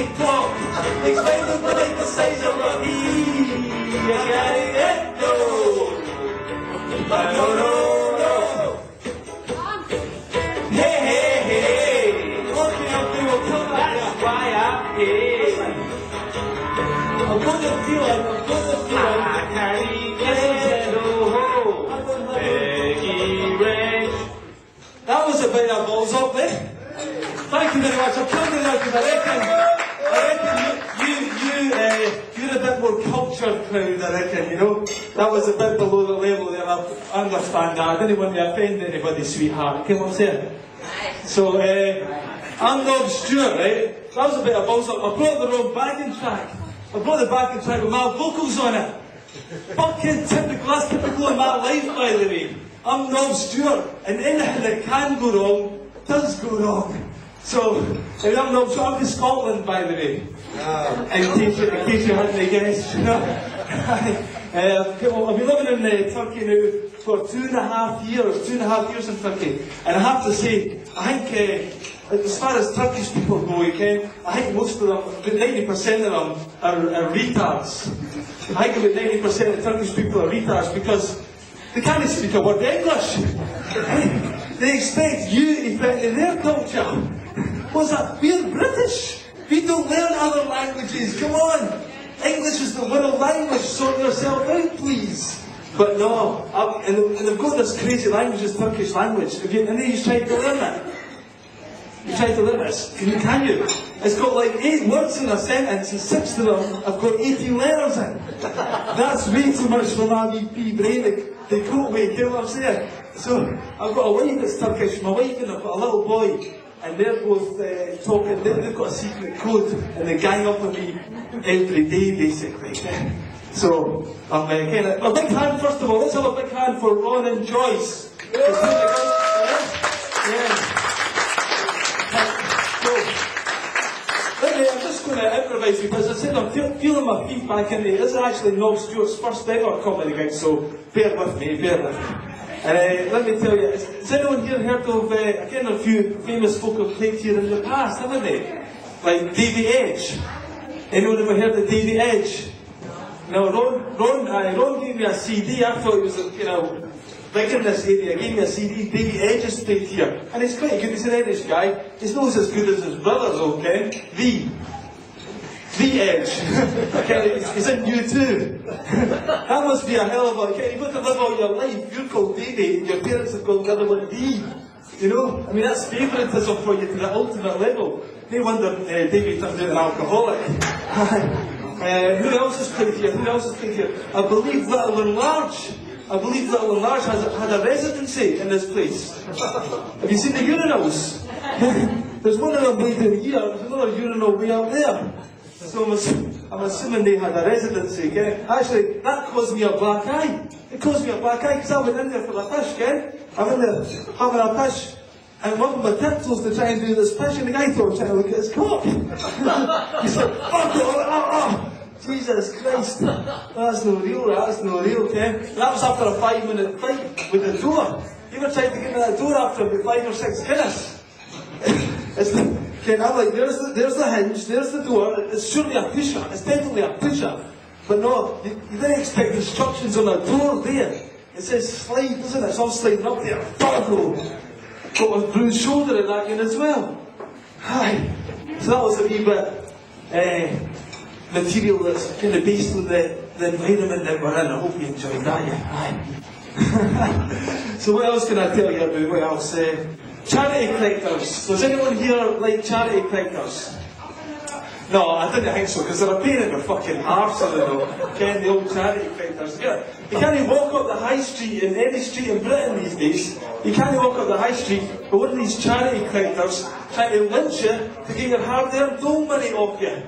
big top. Expect them to make the size of a pea. You got it? No. No, no, no. Hey, hey, hey. Okay, we'll come back. That's why I'm here. I'm gonna feel it. I can't get no. Peggy Ranch. That was a bit of balls up there. Thank you very much. I'm coming now because I reckon you're a bit more cultured crowd, I reckon, you know. That was a bit below the level there. I understand that. I didn't want to offend anybody, sweetheart. Come on, say. So, I'm Nob Stewart, right? That was a bit of balls up. I brought the wrong backing track. I brought the backing track with my vocals on it. Fucking typical, that's typical of my life, by the way. I'm Nob Stewart, and anything that can go wrong, does go wrong. So, I'm Nob Stewart, I'm from Scotland, by the way. In case you hadn't guessed, you know. I've been living in Turkey now for 2.5 years, 2.5 years in Turkey. And I have to say, I think, as far as Turkish people go, I think most of them, about 90% of them are retards. I think about 90% of Turkish people are retards because they can't speak a word of English. They expect you to fit in their culture. What's that? We're British. We don't learn other languages. Come on. English is the world language. Sort yourself out, please. But no, and they've got this crazy language, this Turkish language. And then you try to learn it. You try to learn it. Can you? It's got like 8 words in a sentence, and 6 of them have got 18 letters in. That's way too much for my wee brain to cope with, you know what I'm saying? So, I've got a wife that's Turkish, my wife and I've got a little boy, and they're both talking, they've got a secret code, and they gang up on me every day, basically. So, I'm a big hand, first of all, let's have a big hand for Ron and Joyce. Yeah. I'm just going to improvise because I said I'm feeling my feet back in there. This is actually Nob Stewart's first ever comedy gig, so bear with me. And let me tell you, has anyone here heard of, again, a few famous folk have played here in the past, haven't they? Like Davy Edge. Anyone ever heard of Davy Edge? Now, Ron gave me a CD. I thought he was, big in this area. He gave me a CD. Davy Edge has played here. And he's quite good. He's an Irish guy. He's not as good as his brothers, okay? The Edge. Okay, he's in U2. That must be a hell of a... Okay, you've got to live all your life. You're called Davy, and your parents have called the other one D. You know? I mean, that's favouritism for you to the ultimate level. No wonder Davy turns out an alcoholic. Who else has played here? I believe Little and Large. Had a residency in this place. Have you seen the urinals? There's one of them way down here, there's another urinal way up there. So I'm assuming they had a residency, okay? Actually, that caused me a black eye. It caused me a black eye because I went in there for a pish, okay? I'm in there having a pish. And I'm up on my tiptoes to try and do this pish, and the guy thought I was trying to look at his cock. He's like, oh. Jesus Christ, that's no real, okay? That was after a 5-minute fight with the door. You ever tried to get into that door after about 5 or 6 Guinness? I'm like, there's the hinge, there's the door, it's surely a pusher, it's definitely a pusher. But no, you didn't expect instructions on a door there. It says slide, doesn't it? So I'm sliding up there, got a bruised shoulder in that unit as well. Aye. So that was a wee bit, material that's kind of based on the environment that we're in. I hope you enjoyed that, yeah. Aye. So what else can I tell you about? What else? Charity collectors. Does anyone here like charity collectors? No, I didn't think so, because they're a pain in the fucking arse, I don't know. Ken, the old charity collectors. Yeah. You can't even walk up the high street in any street in Britain these days. You can't even walk up the high street, but one of these charity collectors trying to lynch you to get your hard-earned dole money off you.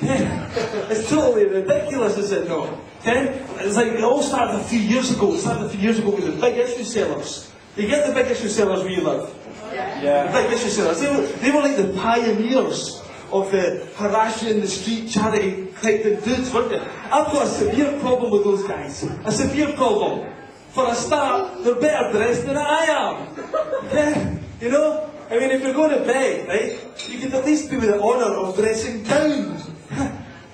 It's totally ridiculous, is it not? It's like it all started a few years ago. It started a few years ago with the big issue sellers. You get the big issue sellers where you live? Yeah. The big issue sellers. They were like the pioneers of harassing the street charity collecting dudes, weren't they? I've got a severe problem with those guys. A severe problem. For a start, they're better dressed than I am. You know? I mean, if you're going to bed, right, you could at least be with the honour of dressing down.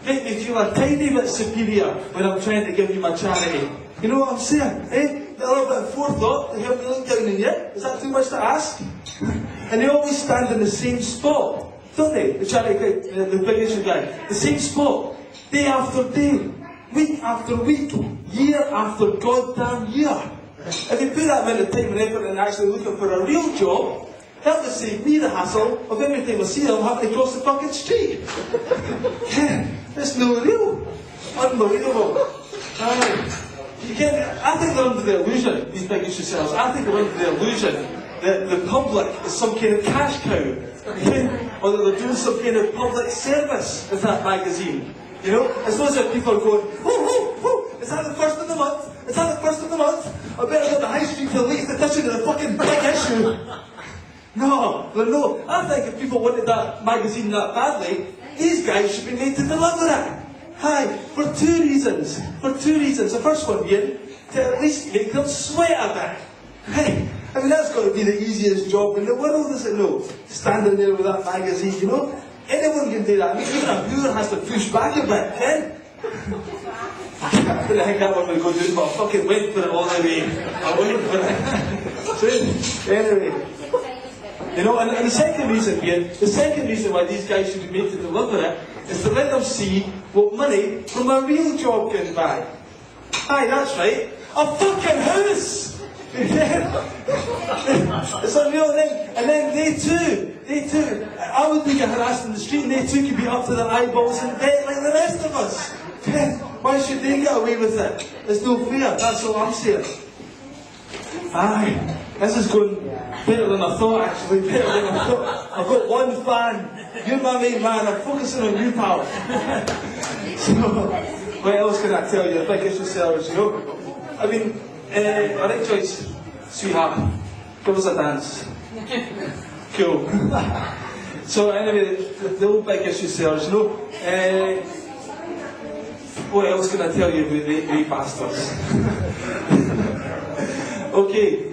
Make me feel a tiny bit superior when I'm trying to give you my charity. You know what I'm saying? Eh? A little bit of forethought to help me look down on you. Is that too much to ask? And they always stand in the same spot, don't they? The charity, the big issue guy. The same spot. Day after day. Week after week. Year after goddamn year. If you put that amount of time and effort in actually looking for a real job, that would save me the hassle of every time I see them having to cross the fucking street. It's no real. Unbelievable. I think they're under the illusion, these big issue sellers, I think they're under the illusion that the public is some kind of cash cow. Or that they're doing some kind of public service with that magazine. You know? It's not as if people are going, is that the first of the month? Is that the first of the month? I better go to the high street for the latest edition of the fucking big issue. No. I think if people wanted that magazine that badly, these guys should be made to deliver it. Hi, for two reasons. The first one being to at least make them sweat a bit. Hey, I mean that's got to be the easiest job in the world, isn't it? No, standing there with that magazine, you know. Anyone can do that. I mean, even a viewer has to push back a bit, then. I didn't think that one would go do it, but I fucking went for it all the way. I went for it. So, anyway. You know, and the second reason why these guys should be made to deliver it is to let them see what money from a real job can buy. Aye, that's right. A fucking house! It's unreal thing. And then they too, I would be harassed in the street and they too could be up to their eyeballs in debt like the rest of us. Why should they get away with it? There's no fear, that's all I'm saying. Aye, this is going better than I thought actually, better than I thought. I've got one fan, you're my main man, I'm focusing on you pal. So, what else can I tell you, the big issue sellers, you know? I mean, alright Joyce, sweetheart, give us a dance. Cool. So anyway, the old big issue sellers, you know, what else can I tell you about the bastards? Okay,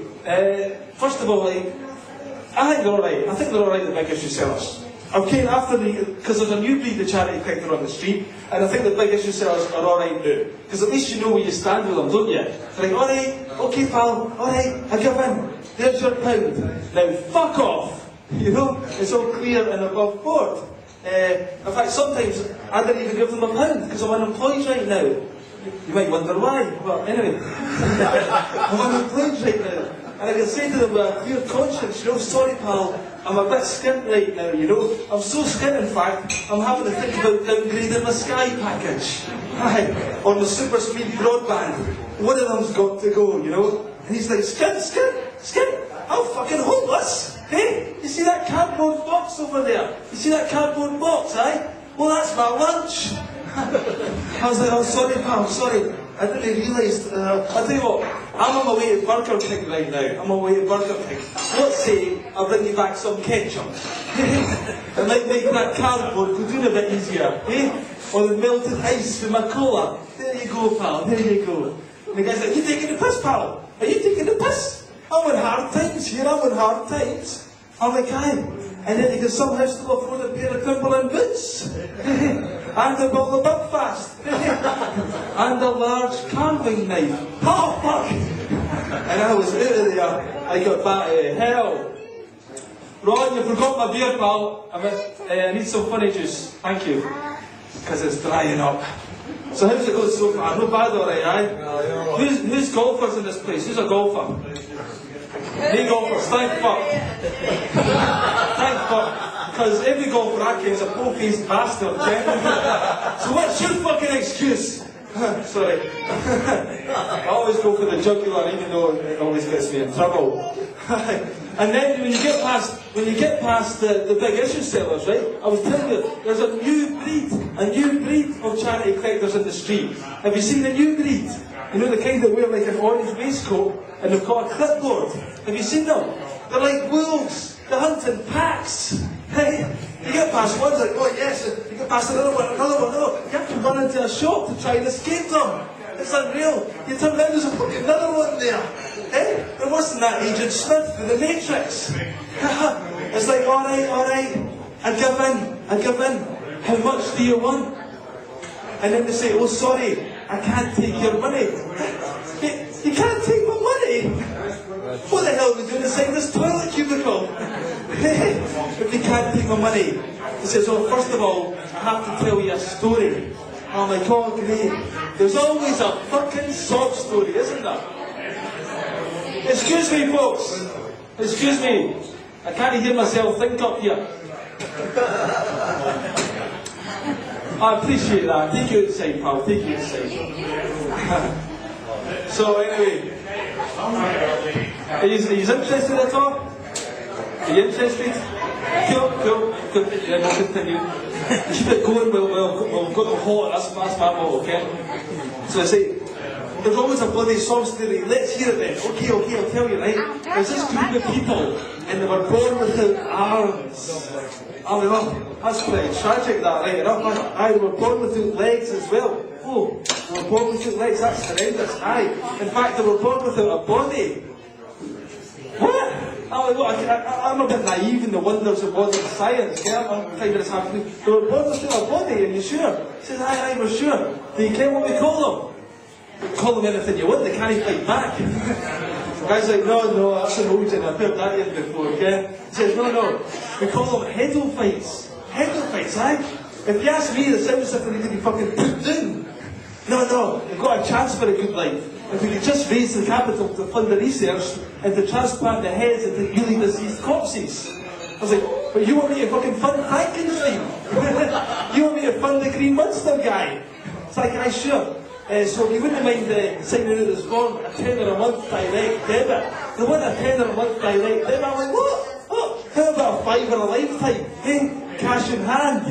first of all, I think they're alright. I think they're alright, the big issue sellers. Okay, because there's a new breed of charity collector on the street, and I think the big issue sellers are alright now. Because at least you know where you stand with them, don't you? They're like, alright, okay pal, alright, I give in. There's your £1. Now fuck off! You know, it's all clear and above board. In fact, sometimes I didn't even give them £1 because I'm unemployed right now. You might wonder why. Well, anyway, I'm unemployed right now. And I can say to them with a clear conscience, you know, sorry pal, I'm a bit skint right now, you know. I'm so skint, in fact, I'm having to think about downgrading my Sky package. Aye, on the super speed broadband. One of them's got to go, you know. And he's like, skint, I'm fucking homeless. Hey, you see that cardboard box over there? You see that cardboard box, aye? Well, that's my lunch. I was like, oh, sorry pal, sorry. I didn't realise, I'll tell you what, I'm on my way to Burger King right now. I'm on my way to Burger King. Let's say I bring you back some ketchup. It might make that cardboard go down a bit easier, eh? Or the melted ice with my cola. There you go, pal, there you go. And the guy's like, you taking the piss, pal? Are you taking the piss? I'm in hard times here, I'm in hard times. I'm like, aye. And then you can somehow still afford a pair of Timberland boots. And a bottle of Buckfast. And a large carving knife. Oh, fuck! And I was out of there. I got back to hell. Ron, you forgot my beer, pal. I need some funny juice. Thank you. Because it's drying up. So how's it going so far? No bad, alright, aye? No, who's golfers in this place? Who's a golfer? Me golfers, thank fuck. Thank fuck. Because every golfer I can is a po-faced bastard, okay? So what's your fucking excuse? Sorry. I always go for the jugular even though it always gets me in trouble. And then when you get past the big issue sellers, right? I was telling you, there's a new breed of charity collectors in the street. Have you seen the new breed? You know, the kind that wear like an orange waistcoat and they've got a clipboard. Have you seen them? They're like wolves. They hunt in packs. Hey, you get past one, like, oh yes, you get past another one. You have to run into a shop to try and escape them. It's unreal. You turn around, there's another one there. Hey, they're worse than that Agent Smith in the Matrix. It's like, alright, I give in. How much do you want? And then they say, oh sorry, I can't take your money. You can't take my money? What the hell are we doing inside this toilet cubicle? If you can't take my money. He says, oh, first of all, I have to tell you a story. I'm like, oh great. There's always a fucking sob story, isn't there? Excuse me, folks. Excuse me. I can't hear myself think up here. I appreciate that. Take you inside, pal. Take you inside. So anyway, are you interested at all? Are you interested? Cool. Yeah, we'll continue. Keep it going. We'll go to hot. That's my motto, okay? So I say, there's always a bloody sob story. Let's hear it then. Okay, I'll tell you, right? There's this group of people, and they were born without arms. Oh, well, that's pretty tragic, that, right enough. Aye, they were born without legs as well. Oh, they were born without legs, that's horrendous. Aye, in fact, they were born without a body. What? I'm a bit naive in the wonders of modern science. Yeah? I'm finding this happening. They were born without a body, are you sure? He says, aye, we're sure. Do you care what we call them? Call them anything you want, they can't fight back. The guy's like, no, that's an origin, I've heard that in before, okay? He says, no, we call them headal fights. Headal fights, aye? If you ask me, it sounds like they need to be fucking put down. No, you've got a chance for a good life. If we could just raise the capital to fund the research and to transplant the heads into newly deceased corpses. I was like, but you want me to fucking fund Frankenstein? You want me to fund the Green Monster guy? It's like, aye, sure. So you wouldn't mind signing out as one, a £10 a month direct debit. They want a £10 a month direct debit. I'm like, what? How about a £5 a lifetime? Hey, cash in hand.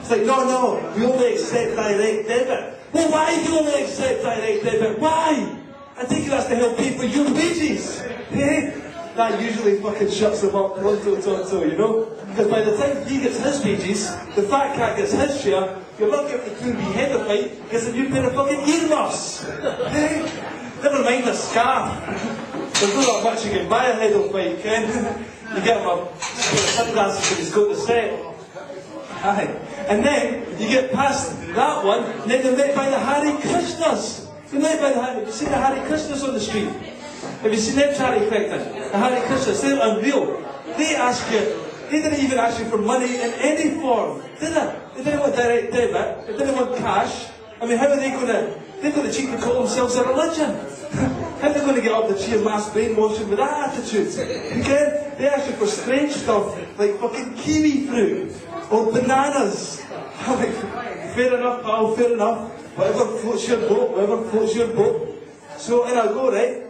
It's like, no, we only accept direct debit. Well, why do you only accept direct debit? Why? I think that's to help pay for your wages. Hey? That usually fucking shuts them up, you know? Because by the time he gets his wages, the fat cat gets his share, you're not getting the 2 wee head of fight, because then you pair of fucking earmuffs. Hey? Never mind the scarf. There's not that much you can buy a head of fight, Ken. You get him a sunglasses when he's got the set. Aye. And then you get past that one, and then you're met by the Hare Krishnas. You're met by the Hare. Have you seen the Hare Krishnas on the street? Have you seen them charity collecting? The Hare Krishnas, they're unreal. They didn't even ask you for money in any form, did they? They didn't want direct debit, they didn't want cash. I mean, how are they going to, they've got the cheek to call themselves a religion. How are they going to get up the cheer mass brainwashing with that attitude? Okay? They ask you for strange stuff, like fucking kiwi fruit, or bananas. I'm like, fair enough, pal, fair enough. Whatever floats your boat. So in I go, right?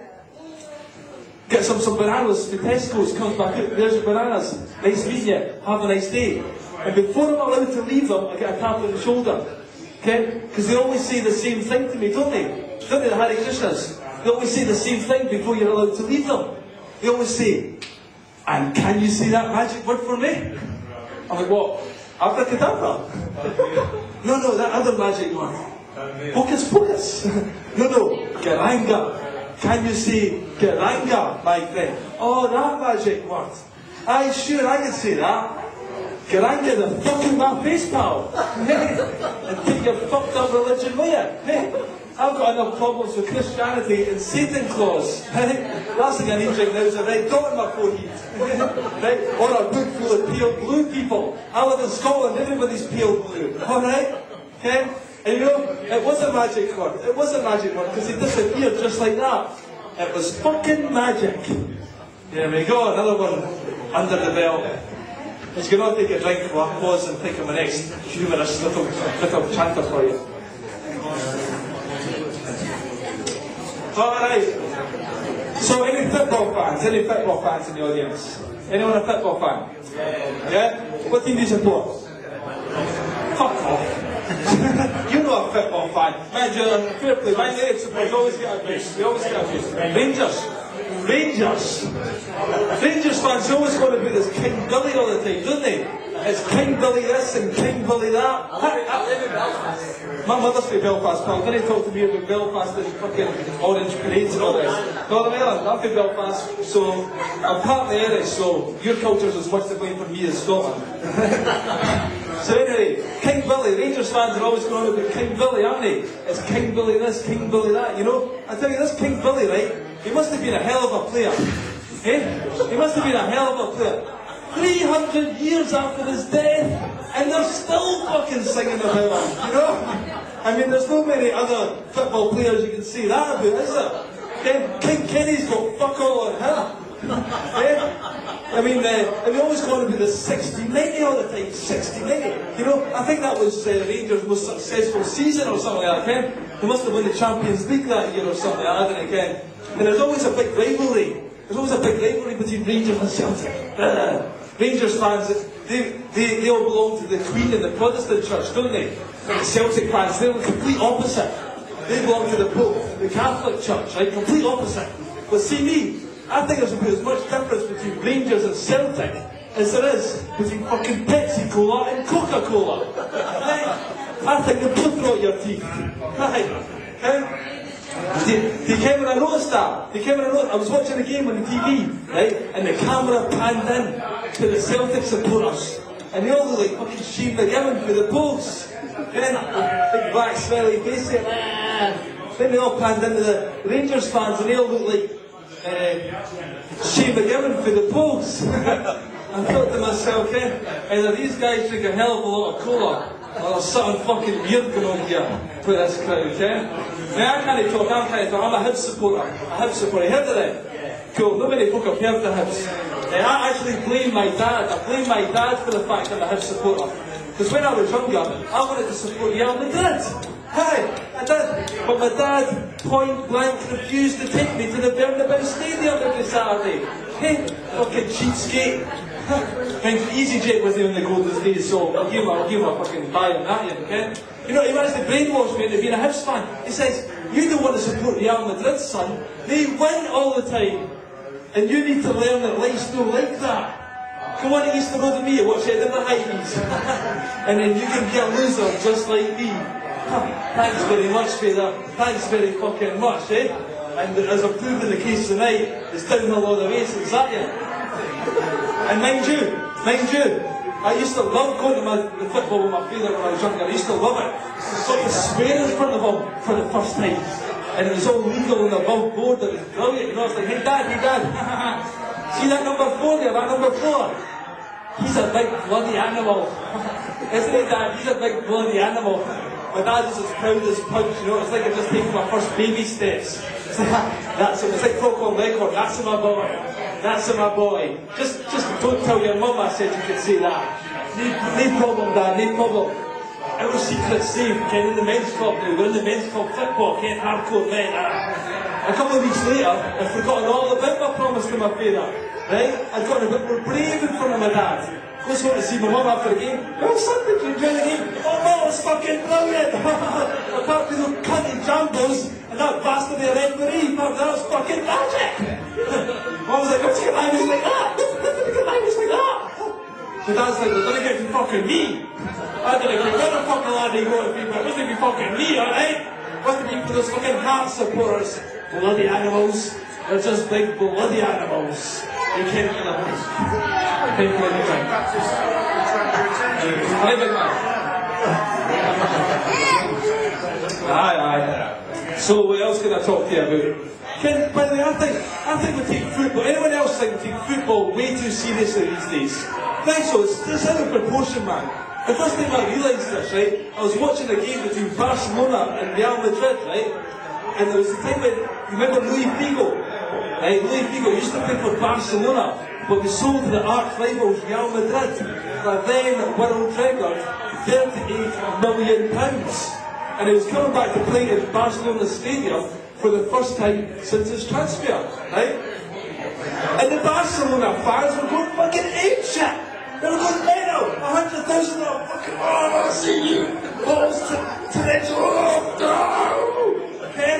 Get some bananas for Tesco's, comes back out, there's your bananas. Nice meeting you, have a nice day. And before I'm allowed to leave them, I get a tap on the shoulder. Okay? Because they always say the same thing to me, don't they? Don't they, the Hare Krishnas? They always say the same thing before you're allowed to leave them. They always say, and can you say that magic word for me? I'm like, what? Abracadabra? No, that other magic word. Hocus pocus. No, Garanga. Can you say Garanga, my friend? Oh, that magic word. Aye, sure, I can say that. Garanga the fucking my face, pal. And take your fucked up religion with you. I've got enough problems with Christianity and Satan Claus. Last thing I need right now is a red dot on my forehead. Right? Or a book full of pale blue people. I live in Scotland, everybody's pale blue. Alright? Okay? And you know, it was a magic word. It was a magic word because it disappeared just like that. It was fucking magic. There we go, another one under the belt. He's going to take a drink while I pause and think of my next humorous little chanter for you. Alright. So any football fans in the audience? Anyone a football fan? Yeah? What team do you support? Fuck off. You're not a football fan. Mind you, fair play. My Leeds supporters always get abused. They always get abused. Rangers. Rangers. Rangers fans are always going to be this King Billy all the time, don't they? It's King Billy this and King Billy that. My mother's from Belfast, pal. Don't talk to me about Belfast and fucking orange parades and all this. Northern Ireland, I'm from Belfast, so I'm partly Irish, so your culture's as much to blame for me as Scotland. So anyway, King Billy, Rangers fans are always going on about King Billy, aren't they? It's King Billy this, King Billy that, you know? I tell you, this King Billy, right, he must have been a hell of a player. Eh? He must have been a hell of a player. 300 years after his death, and they're still fucking singing about him, you know? I mean, there's no many other football players you can say that about, is there? King Kenny's got fuck all on him. I mean, and we always going to be the 60-90 all the time, 60-90. You know, I think that was Rangers' most successful season or something like that, Ken. They must have won the Champions League that year or something like that, Ken. And there's always a big rivalry. There's always a big rivalry between Rangers and Celtic. Rangers fans, they all belong to the Queen and the Protestant church, don't they? And the Celtic fans, they're the complete opposite. They belong to the Pope, the Catholic church, right? Complete opposite. But see me, I think there's about as much difference between Rangers and Celtic as there is between fucking Pepsi Cola and Coca-Cola. Right? I think they both rot your teeth. Right? They came and I noticed that. I was watching a game on the TV, right? And the camera panned in to the Celtic supporters. And they all look like fucking Shane McGowan for the posts. Then, big black smelly face. Then they all panned into the Rangers fans and they all look like Shane McGowan for the posts. I thought to myself, either these guys drink a hell of a lot of cola, or there's something fucking weird going on here with this crowd, Now, I can't talk, I'm a Hibs supporter. You heard of them? Cool, nobody folk have heard of Hibs. I actually blame my dad. I blame my dad for the fact I'm a Hibs supporter. Because when I was younger, I wanted to support Real Madrid. I did. But my dad point blank refused to take me to the Bernabeu Stadium every Saturday. Fucking cheapskate. And EasyJet was there on the golden days, so I'll give him a fucking buy on that, okay? You know, he managed to brainwash me into being a Hibs fan. He says, you don't want to support Real Madrid, son. They win all the time. And you need to learn that life's not like that. Come on to Easter Road with me and watch Edinburgh Highways. And then you can be a loser just like me. Thanks very much, Vader. Thanks very fucking much, eh? And as I've proved in the case tonight, it's downhill all the way, so is that you? And mind you, I used to love going to the football with my father when I was younger. I used to love it. So I could swear in front of him for the first time. And it was all legal and above board. It was brilliant. You know, I was like, hey dad. See that number 4 there, that number 4? He's a big bloody animal. Isn't he, Dad? He's a big bloody animal. My dad is as proud as punch, you know. It's like I just taken my first baby steps. It's like Pro on record. That's my boy. That's my boy. Just don't tell your mum I said you could say that. No problem, Dad, no problem. Our secret safe, Ken, in the men's club now. We're in the men's club football, Ken, hardcore men. A couple of weeks later, I'd forgotten all about my promise to my father. Right? I'd gotten a bit more brave in front of my dad. Just want to see my mum after the game. Well, son, did you enjoy the game? Oh no, it's fucking brilliant! Apart from those cunty jambos and that bastard the referee, that was fucking magic! Mum was like, what's your language like that? What's your language like that? My dad's like, well, don't get you fucking me! I don't know, you're a fucking lad you go to people, it wasn't be fucking me, alright? Wasn't be for those fucking heart supporters. Bloody animals. They're just big bloody animals. You can't kill them. Thank you very much. Aye. So what else can I talk to you about? Ken, by the way, I think we take football, anyone else think we take football way too seriously these days? Right, so it's out of proportion, man. The first time I realised this, right, I was watching a game between Barcelona and Real Madrid, right? And there was a time when, you remember Louis Figo? Right, Louis Figo used to play for Barcelona, but was sold to the arch rivals Real Madrid for then world record £38 million. And he was coming back to play in Barcelona Stadium for the first time since his transfer, right? And the Barcelona fans were going fucking apeshit. They were going mental. 100,000 of them fucking, oh, I'll see you. Balls to the door. Okay?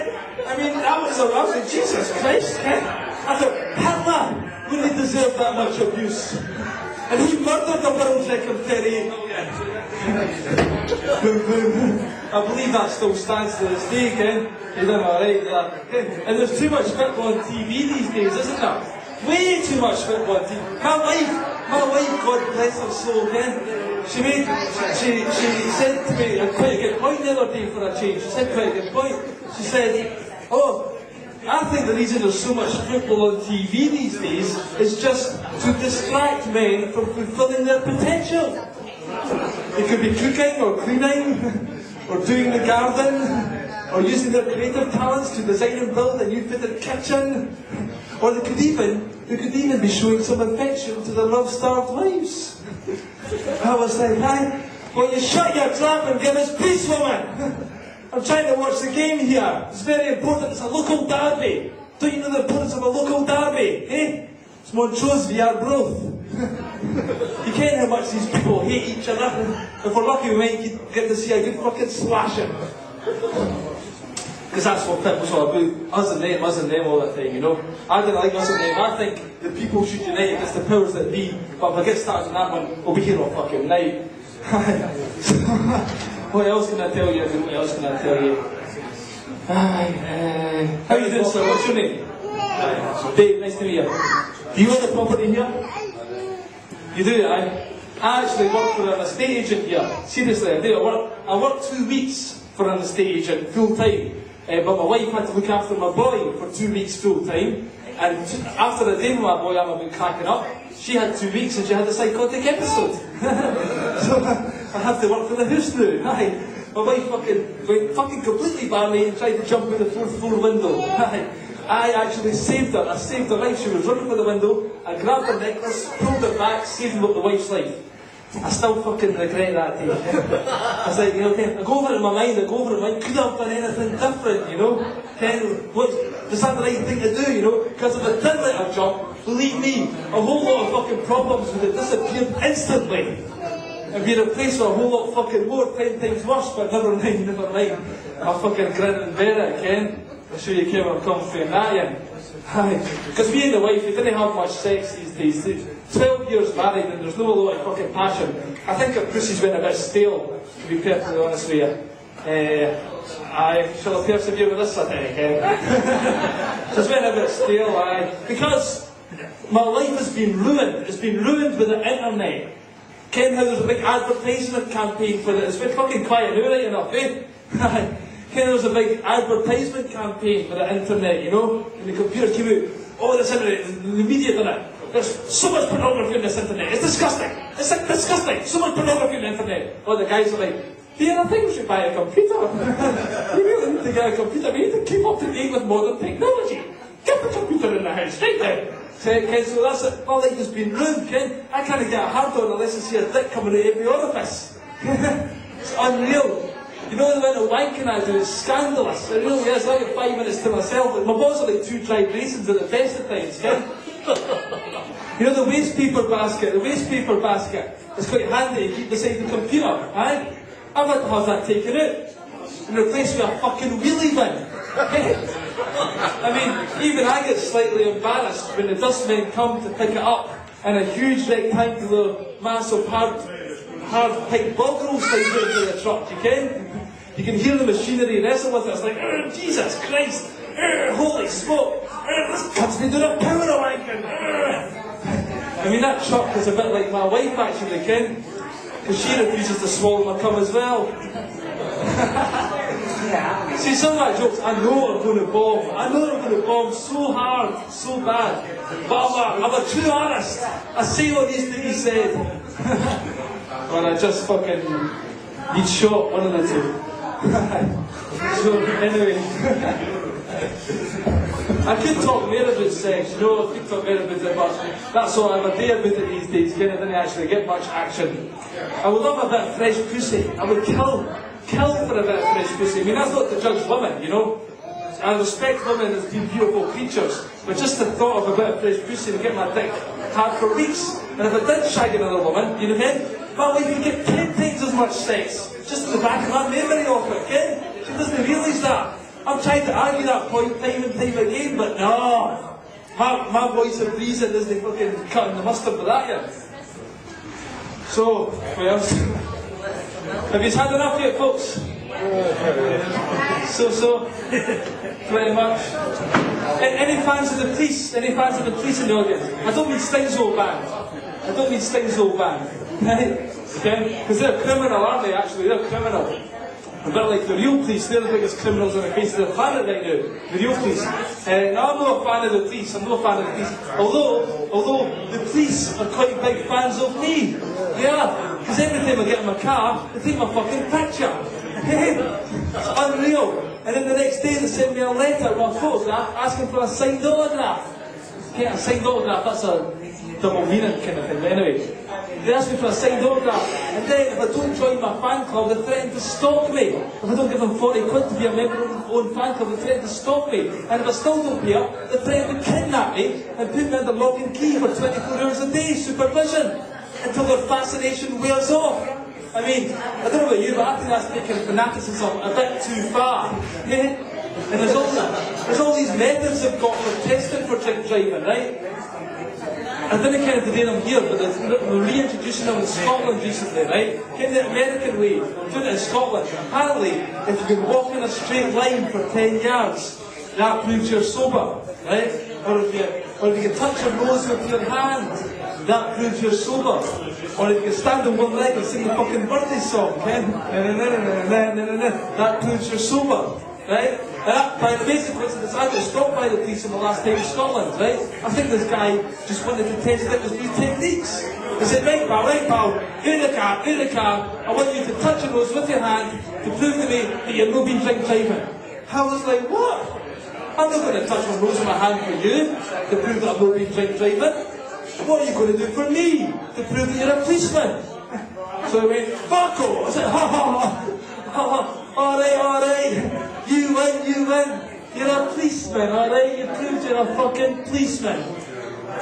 I mean, I was like, Jesus Christ, okay? I thought, Hitler wouldn't deserve that much abuse. And he murdered the world record 38 million. Boom, boom. I believe that still stands to this day, Ken. You done alright there. And there's too much football on TV these days, isn't there? Way too much football on TV. My wife, God bless her soul, Ken. She said to me quite a good point the other day for a change. She said quite a good point. She said, oh, I think the reason there's so much football on TV these days is just to distract men from fulfilling their potential. It could be cooking or cleaning or doing the garden or using their creative talents to design and build a new fitted kitchen. Or they could even be showing some affection to their love-starved wives. I was like, well, you shut your trap and give us peace, woman. I'm trying to watch the game here. It's very important. It's a local derby. Don't you know the importance of a local derby? Eh? It's Montrose v Arbroath. You can't how much these people hate each other. If we're lucky, we might get to see a good fucking slashing. Because that's what football's all about. Us and them all the time, you know. I don't like us and them. I think the people should unite against the powers that be. But if I get started on that one, we'll be here all fucking night. What else can I tell you? How you doing, sir? What's your name? Dave, nice to meet you. Do you own the property here? You do, I actually work for an estate agent here. Seriously, I do. I work 2 weeks for an estate agent, full time. But my wife had to look after my boy for 2 weeks full time. And after a day with my boy, I'm a bit cracking up. She had 2 weeks and she had a psychotic episode. So I have to work for the house now. My wife went fucking completely barmy and tried to jump out the 4th floor window. I actually saved her. I saved her life. She was running for the window. I grabbed her necklace, pulled her back, saved the wife's life. I still fucking regret that day. I was like, you know, I go over it in my mind, could I have done anything different, you know? Was that the right thing to do, you know? Because if I did let her jump, believe me, a whole lot of fucking problems would have disappeared instantly. And be replaced with a whole lot fucking more, 10 times worse, but never mind. I'll fucking grin and bear it, Ken. I'll show you where I'm coming from that, yeah. Because me and the wife, we didn't have much sex these days. 12 years married and there's no lot of fucking passion. I think our pussy's been a bit stale, to be perfectly honest with you. Shall I persevere with this, I think? It's been a bit stale, because my life has been ruined. It's been ruined with the internet. Ken, how there's a big advertisement campaign for it. It's been fucking quiet now, right enough, eh? Ken, there's a big advertisement campaign for the internet, you know? And the computer came out, oh, this internet, the media done it. There's so much pornography on this internet. It's disgusting. It's like disgusting. So much pornography on the internet. Oh, the guys are like, yeah, I think we should buy a computer. We really need to get a computer. We need to keep up to date with modern technology. Get the computer in the house, right there. Ken, so that's it. My life has been ruined, Ken. I can't get a hard on unless I see a dick coming out of every orifice. It's unreal. You know the amount of wanking I do is scandalous. It really is. I get 5 minutes to myself. My balls are like 2 dry raisins at the best of times, Ken. You know the waste paper basket is quite handy to keep beside the computer, right? I've had to have that taken out and replaced with a fucking wheelie bin. I mean, even I get slightly embarrassed when the dustmen come to pick it up and a huge rectangular mass of hard pipe bog rolls slides out of the truck, you can hear the machinery wrestle with it. It's like, oh, Jesus Christ, holy smoke, this cuts me down a power of wanking. I mean, that truck is a bit like my wife actually, Ken, because she refuses to swallow my cum as well. See, some of my jokes, I know I'm going to bomb. I know I'm going to bomb so hard, so bad. But I'm a true artist. I say what needs to be said. But I just fucking need shot, one of the two. So, anyway. I could talk more about sex, you know, I could talk more about it, but that's all I have a day about it these days, Ken. I didn't actually get much action. I would love a bit of fresh pussy. I would kill for a bit of fresh pussy. I mean, that's not to judge women, you know. I respect women as being beautiful creatures, but just the thought of a bit of fresh pussy to get my dick hard for weeks. And if I did shag another woman, you know, Ken, my wife would get 10 times as much sex. Just in the back of my memory of it, Ken. She doesn't realise that. I'm trying to argue that point time and time again, but no. my voice of reason isn't fucking cutting the mustard with that yet. So, well, have you had enough yet, folks? So, pretty much. Any fans of the police? Any fans of the police in the audience? I don't mean Sting's old band. I don't mean Sting's old band. Okay? Because they're criminal, aren't they, actually? They're criminal. A bit like the real police, they're the biggest criminals on the face of the planet right now. The real police. Now, I'm not a fan of the police, I'm not a fan of the police. Although the police are quite big fans of me. Yeah, because every time I get in my car, they take my fucking picture. It's unreal. And then the next day they send me a letter with a photograph asking for a signed autograph. Okay, a signed autograph, that's a double meaning kind of thing, but anyway. They ask me for a signed autograph, and then if I don't join my fan club, they threaten to stalk me. If I don't give them 40 quid to be a member of my own fan club, they threaten to stalk me. And if I still don't pay up, they threaten to kidnap me and put me under lock and key for 24 hours a day, supervision, until their fascination wears off. I mean, I don't know about you, but I think that's taking fanaticism a bit too far. Yeah? And there's all these methods they've got for testing for drink driving, right? I didn't kind of today them here, but they're reintroducing them in Scotland recently, right? In the American way, doing it in Scotland. Apparently, if you can walk in a straight line for 10 yards, that proves you're sober, right? Or if you can touch your nose with your hand, that proves you're sober. Or if you stand on one leg and sing the fucking birthday song, Ken, that proves you're sober, right? That, by the basic coincidence, I got stopped by the police in the last time in Scotland, right? I think this guy just wanted to test out his new techniques. He said, right pal, get in the car, I want you to touch your nose with your hand to prove to me that you're not being drink driving. I was like, what? I'm not going to touch my nose with my hand for you to prove that I'm not being drink driving. What are you going to do for me to prove that you're a policeman? So I went, fuck off! I said, alright. You win. You're a policeman, alright? You proved you're a fucking policeman.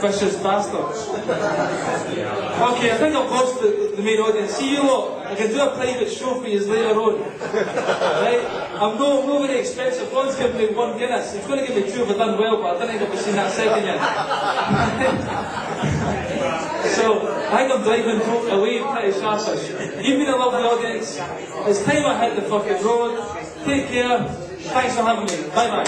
Vicious bastards. Okay, I think I've lost the main audience. See you lot. I can do a private show for you later on. Right? I'm not very expensive. Ron's giving me 1 Guinness. He's going to give me 2 if I've done well, but I don't think I'll be seeing that second yet. So, I think I'm driving away pretty sharpish. You've been a lovely audience. It's time I hit the fucking road. Take care. Thanks for having me. Bye bye.